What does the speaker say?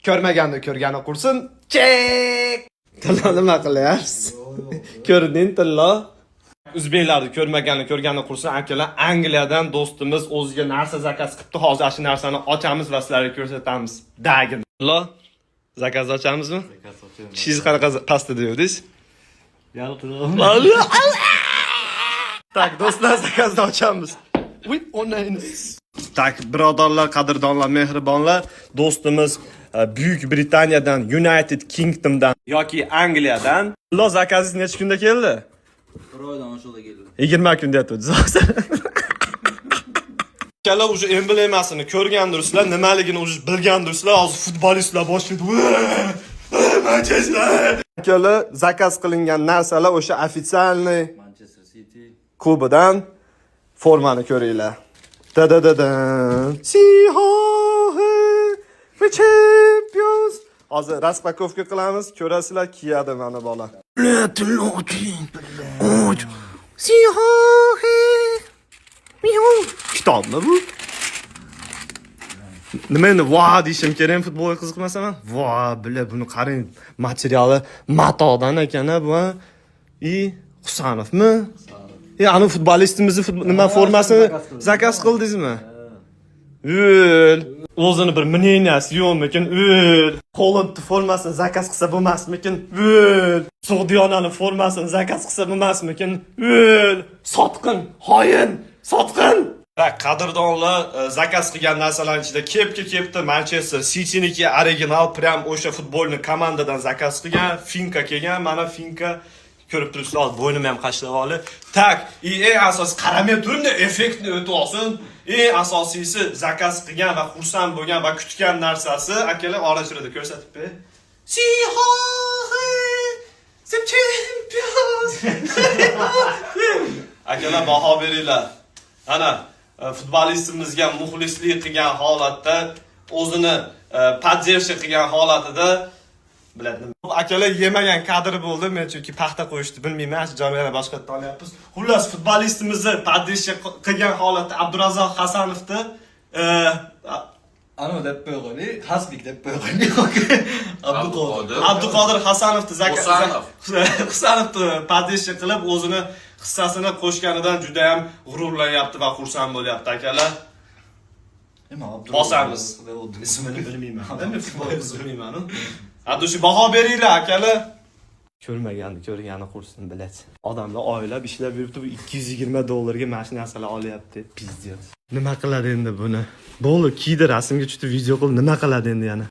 Ko'rmaganda ko'rgani qursin. Chek. Tilla nima qilyapsiz? Ko'rding tilla? O'zbeklarni ko'rgani qursin. Akalar Angliyadan do'stimiz o'ziga narsa zakaz qilibdi. Hozir shu narsani ochamiz va sizlarga ko'rsatamiz. Dagin. Tilla, zakaz ochamizmi? Zakaz ochamiz. Kishingiz qanaqa pasta deyapsiz? Yarı turalım. Tak, do'stlar, zakazni ochamiz. Uy, onayni. Tak, birodarlar, qadrdonlar, mehribonlar, do'stimiz Buyuk Britaniyadan, United Kingdomdan yoki Angliyadan. Lo, zakazingiz necha kunda keldi? Bir oydan oshig'i keldi. 20 kun deyapti. Kala o'sha emblemasini ko'rgandirsizlar, nimaligini o'sha bilgandirsizlar. Hozir futbolistlar boshlaydi. Manchester. Kala zakaz qilingan narsalar o'sha ofitsialniy Manchester City. klubidan formani ko'ringlar. Da-da-da-dan. We champions. Hozir raspakovka qilamiz, ko'rasizlar, kiyadi mana bola. Kitobmi bu? Nima endi va deyishim kerak, futbolga qiziqmasaman. Va, bila buni qarang, materiali matodan ekan-a bu. Husanovmi? Ani futbolistimizni nima formasini zakaz qildingizmi? O'l. O'zini bir мненияsi yo'qmikin? O'l. Hollandni formasini zakaz qilsa bo'lmasmikin? O'l. Sug'diyonaning formasini zakaz qilsa bo'lmasmikin? O'l. Sotqin, xoin, sotqin. Va qadrdonlar, zakaz qilgan narsalarning ichida kepti Manchester City'niki original prям o'sha futbolni komandadan zakaz qilgan, Finka kelgan, mana Finka ko'rib turibsizlar, bo'ynimni ham qashlab oldi. Tak, eng asosiy qaramay turingda effektni o'tib olsin. Eng asosiysi zakaz qilgan va xursand bo'lgan va kutgan narsasi akalar orachirida ko'rsatib ber. Akalar baho beringlar. Ana futbolistimizga muxlislik qilgan holatda, o'zini podдержка qilgan holatida biladi. Akalar yemagan kadr bo'ldi, men chunki paxta qo'yishni bilmayman, jamiyatni boshqatdan olyapmiz. Xullas, futbolistimizni podдержка qilgan holatda Abdurazzoq Hasanovni Ano deb qo'yg'ani, Hasbik deb qo'yg'ani. Abduqodir Hasanovni Husanovni podдержка qilib, o'zini hissasini qo'shganidan juda ham g'ururlanyapti va xursand bo'lyapti akalar. Bosamiz. Ismini bilmayman. Men futbolni bilmayman. Adushi baho beringlar akalar. Ko'rgani qursin biladi. Odamlar oylab ishlab yuribdi, bu $220 mashina narsalar olyapti. Pizdiyat. Nima qiladi endi buni? Bo'ldi, kiydi, rasmga tushib video qilib, nima qiladi endi yana?